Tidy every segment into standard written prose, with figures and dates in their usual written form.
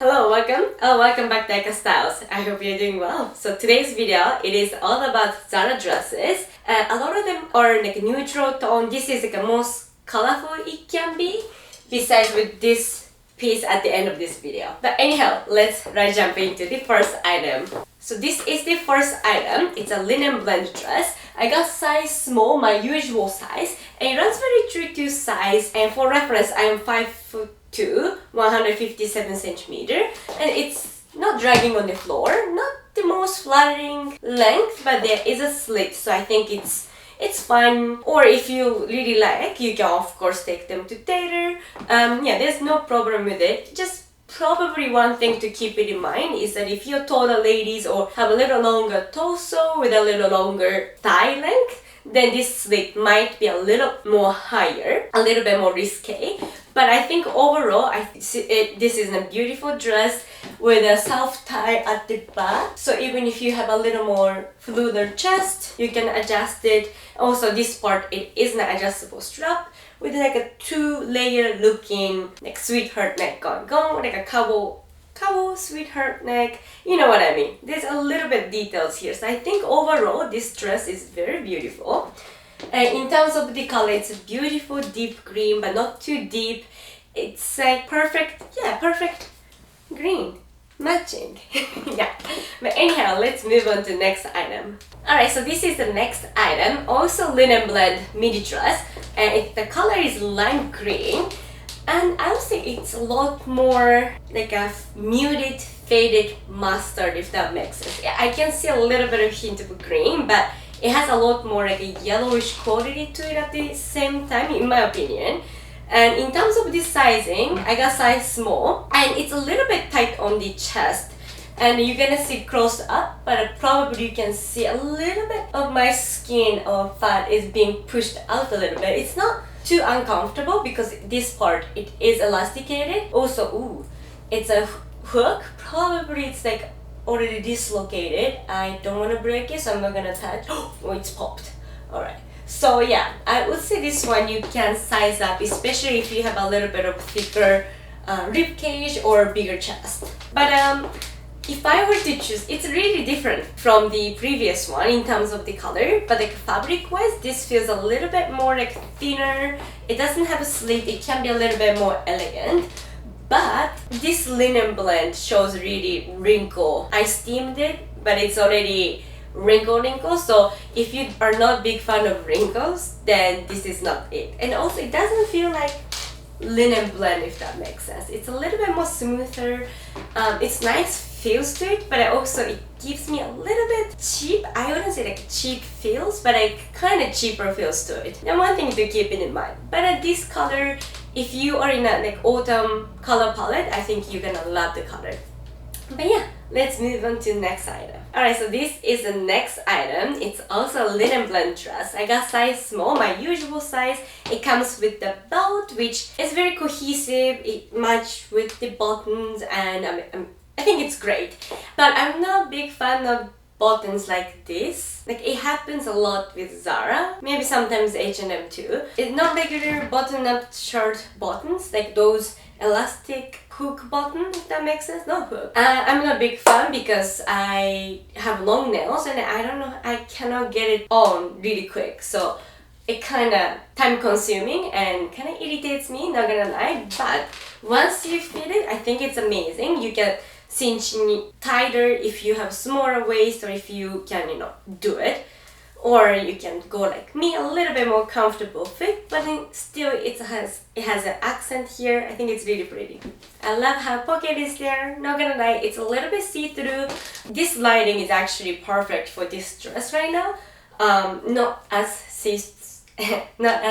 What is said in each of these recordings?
Hello, welcome back to ayakastyles. I hope you're doing well. So today's video, it is all about Zara dresses. A lot of them are like neutral tone. This is like the most colorful it can be, besides with this piece at the end of this video. But anyhow, let's jump into the first item. So this is the first item. It's a linen blend dress. I got size small, my usual size, and it runs very true to size. And for reference, I am 5'2", 157 centimeter, and it's not dragging on the floor. Not the most flattering length, but there is a slit, so I think it's fine. Or if you really like, you can of course take them to tailor. Yeah, there's no problem with it. Just probably one thing to keep it in mind is that if you're taller ladies or have a little longer torso with a little longer thigh length, then this slit might be a little more higher, a little bit more risque. But I think overall, this is a beautiful dress with a self tie at the back. So even if you have a little more fluid chest, you can adjust it. Also, this part, it is an adjustable strap with like a 2-layer looking like sweetheart neck going like a cowl sweetheart neck. You know what I mean? There's a little bit details here. So I think overall, this dress is very beautiful. And in terms of the color, it's a beautiful deep green, but not too deep. It's like perfect green. Matching. Yeah. But anyhow, let's move on to the next item. Alright, so this is the next item. Also linen blend midi dress. And the color is lime green. And I would say it's a lot more like a muted, faded mustard, if that makes sense. I can see a little bit of hint of green, but it has a lot more like a yellowish quality to it at the same time, in my opinion. And in terms of the sizing, I got size small, and it's a little bit tight on the chest. And you're gonna see close up, but probably you can see a little bit of my skin or fat is being pushed out a little bit. It's not too uncomfortable because this part, it is elasticated. Also, ooh, it's a hook. Probably it's like already dislocated. I don't want to break it, so I'm not gonna touch. Oh, it's popped. Alright. So yeah, I would say this one you can size up, especially if you have a little bit of thicker rib cage or bigger chest. But if I were to choose, it's really different from the previous one in terms of the color, but like fabric wise, this feels a little bit more like thinner. It doesn't have a slit, it can be a little bit more elegant. But this linen blend shows really wrinkle. I steamed it, but it's already wrinkle. So if you are not big fan of wrinkles, then this is not it. And also it doesn't feel like linen blend, if that makes sense. It's a little bit more smoother. It's nice feels to it, but also it gives me a little bit cheap. I wouldn't say like cheap feels, but like kind of cheaper feels to it. And one thing to keep in mind. But at this color, if you are in a like autumn color palette, I think you're gonna love the color. But yeah, let's move on to the next item. Alright, so this is the next item. It's also a linen blend dress. I got size small, my usual size. It comes with the belt, which is very cohesive. It matches with the buttons, and I think it's great. But I'm not a big fan of buttons like this. Like it happens a lot with Zara, maybe sometimes H&M too. It's not regular button-up shirt buttons, like those elastic hook button, if that makes sense. No hook. I'm not a big fan because I have long nails and I don't know, I cannot get it on really quick. So it kind of time consuming and kind of irritates me, not gonna lie. But once you fit it, I think it's amazing. You can cinch tighter if you have smaller waist, or if you can, do it. Or you can go like me, a little bit more comfortable fit, but then still it has an accent here. I think it's really pretty. I love how pocket is there. Not gonna lie, it's a little bit see-through. This lighting is actually perfect for this dress right now. Not as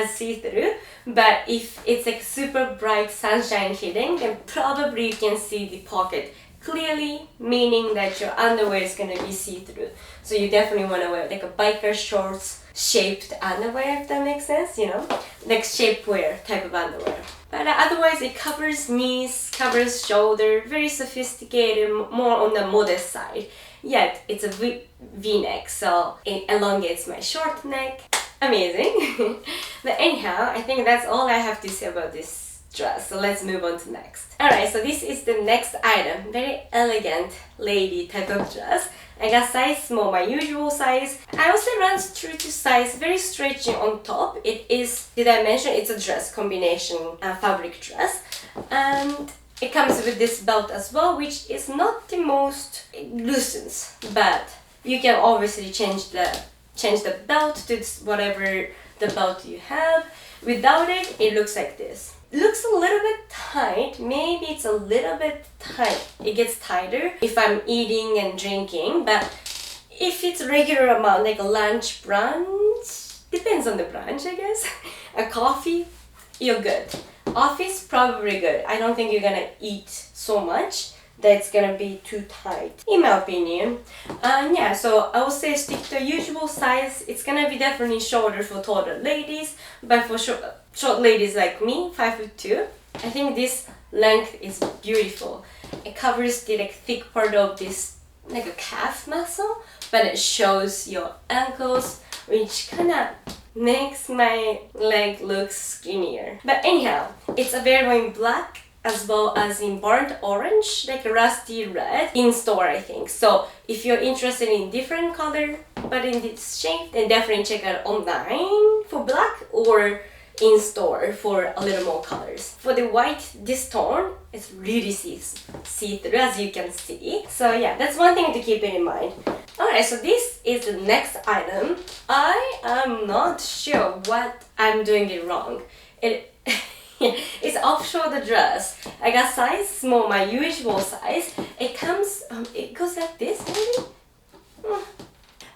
see-through, but if it's like super bright sunshine hitting, then probably you can see the pocket clearly, meaning that your underwear is going to be see-through. So you definitely want to wear like a biker shorts shaped underwear, if that makes sense, like shapewear type of underwear. But otherwise it covers knees, covers shoulder, very sophisticated, more on the modest side. Yet it's a V-neck, so it elongates my short neck. Amazing. But anyhow, I think that's all I have to say about this dress. So let's move on to next. Alright, so this is the next item. Very elegant lady type of dress. I got size small, my usual size. I also runs true to size, very stretchy on top. It is, did I mention, it's a dress combination, fabric dress. And it comes with this belt as well, which is not the most, it loosens, but you can obviously change the belt to whatever the belt you have. Without it, it looks like this. Looks a little bit tight, maybe it's a little bit tight. It gets tighter if I'm eating and drinking, but if it's regular amount, like a lunch, brunch, depends on the brunch, I guess. A coffee, you're good. Office, probably good. I don't think you're gonna eat so much that it's gonna be too tight, in my opinion. Yeah, so I would say stick to the usual size. It's gonna be definitely shorter for taller ladies, but for short ladies like me, 5'2", I think this length is beautiful. It covers the like thick part of this like a calf muscle, but it shows your ankles, which kind of makes my leg look skinnier. But anyhow, it's available in black as well as in burnt orange, like a rusty red, in store I think. So if you're interested in different color but in this shape, then definitely check out online for black or in store for a little more colors. For the white, this tone, it's really see-through as you can see. So yeah, that's one thing to keep in mind. Alright, so this is the next item. I am not sure what I'm doing it wrong. It's off-shoulder dress. I got size small, my usual size. It comes, it goes like this maybe?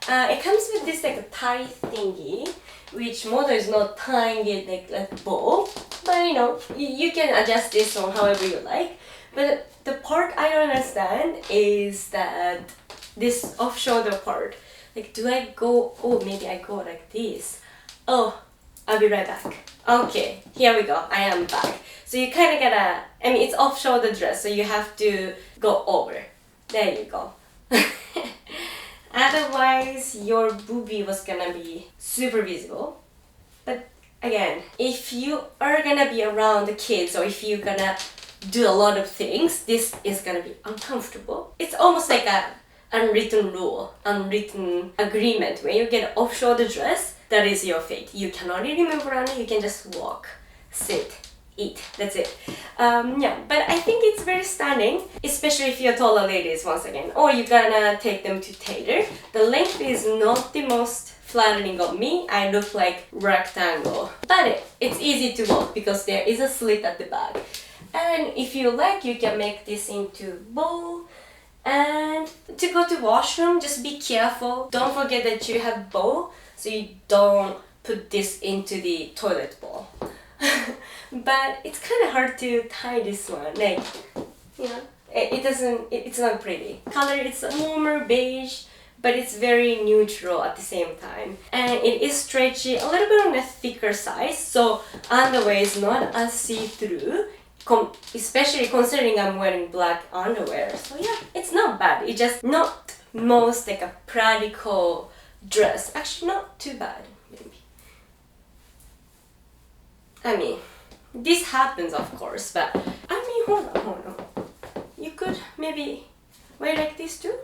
It comes with this like a tie thingy, which model is not tying it like a bow, but you know, you can adjust this on however you like. But the part I don't understand is that this off-shoulder part, like do I go, oh maybe I go like this. Oh, I'll be right back. Okay, here we go, I am back. So you kind of gotta, I mean it's off-shoulder dress, so you have to go over. There you go. Otherwise, your boobie was gonna be super visible. But again, if you are gonna be around the kids or if you're gonna do a lot of things, this is gonna be uncomfortable. It's almost like a unwritten rule, unwritten agreement. When you get off-shoulder dress, that is your fate. You cannot really move around, you can just walk, sit, eat, that's it. Yeah, but I think it's very stunning, especially if you're taller ladies once again, or you're gonna take them to tailor. The length is not the most flattering on me. I look like rectangle, but it's easy to walk because there is a slit at the back. And if you like, you can make this into bow. And to go to washroom, just be careful. Don't forget that you have bow, so you don't put this into the toilet bowl. But it's kind of hard to tie this one, like, you know, it's not pretty. Color, it's a warmer beige, but it's very neutral at the same time. And it is stretchy, a little bit on the thicker side, so underwear is not as see-through, especially considering I'm wearing black underwear. So yeah, it's not bad. It's just not most like a practical dress. Actually, not too bad, maybe. I mean, this happens of course, but I mean, hold on. You could maybe wear like this too?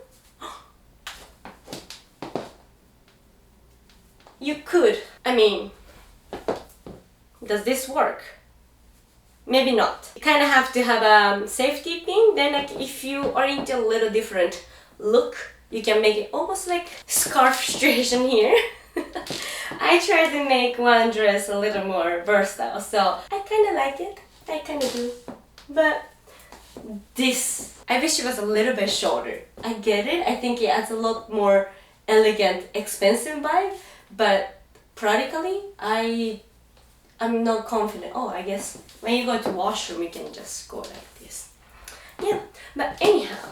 You could. I mean, does this work? Maybe not. You kind of have to have a safety pin. Then like if you are into a little different look, you can make it almost like scarf situation here. I tried to make one dress a little more versatile, so I kind of like it. I kind of do. But this, I wish it was a little bit shorter. I get it. I think it adds a lot more elegant, expensive vibe. But practically, I'm not confident. Oh, I guess when you go to washroom, you can just go like this. Yeah, but anyhow,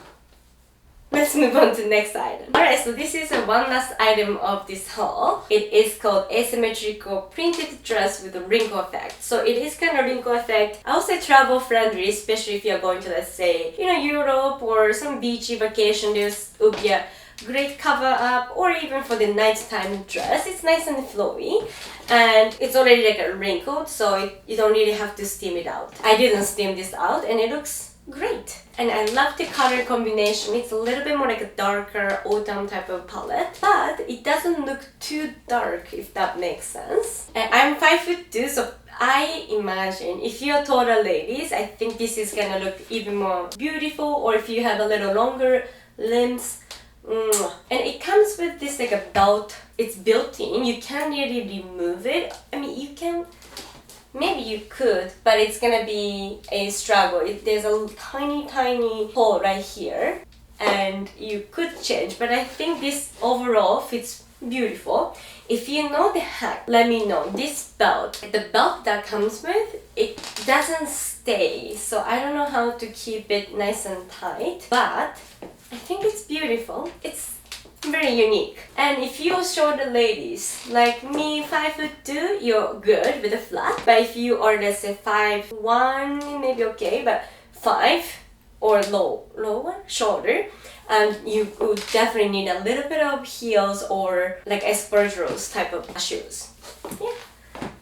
let's move on to the next item. Alright, so this is one last item of this haul. It is called Asymmetrical Printed Dress with a Wrinkle Effect. So it is kind of wrinkle effect. I would say travel friendly, especially if you're going to, let's say, you know, Europe or some beachy vacation. This would be a great cover up or even for the nighttime dress. It's nice and flowy and it's already like wrinkled, so you don't really have to steam it out. I didn't steam this out and it looks great. And I love the color combination. It's a little bit more like a darker autumn type of palette, but it doesn't look too dark, if that makes sense. And I'm 5'2", so I imagine if you're taller ladies, I think this is gonna look even more beautiful, or if you have a little longer limbs. And it comes with this like a belt. It's built in. You can't really remove it. I mean, you can. Maybe you could, but it's gonna be a struggle. There's a tiny hole right here, and you could change, but I think this overall fits beautiful. If you know the hack, let me know. This belt, the belt that comes with, it doesn't stay, so I don't know how to keep it nice and tight, but I think it's beautiful. It's very unique. And if you're shorter ladies like me, 5'2", you're good with a flat. But if you are, let's say 5'1", maybe okay, but 5 or lower, shorter, you would definitely need a little bit of heels or like espadrilles type of shoes. Yeah.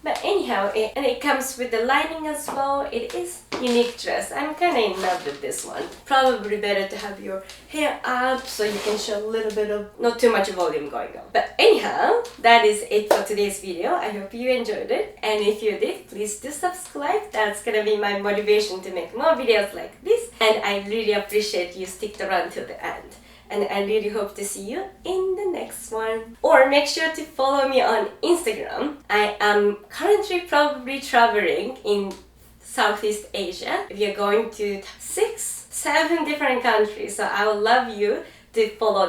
But anyhow, it comes with the lining as well. It is unique dress. I'm kind of in love with this one. Probably better to have your hair up so you can show a little bit of, not too much volume going on. But anyhow, that is it for today's video. I hope you enjoyed it. And if you did, please do subscribe. That's gonna be my motivation to make more videos like this. And I really appreciate you sticked around till the end. And I really hope to see you in the next one. Or make sure to follow me on Instagram. I am currently probably traveling in Southeast Asia. We are going to 6, 7 different countries. So I would love you to follow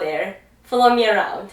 me around.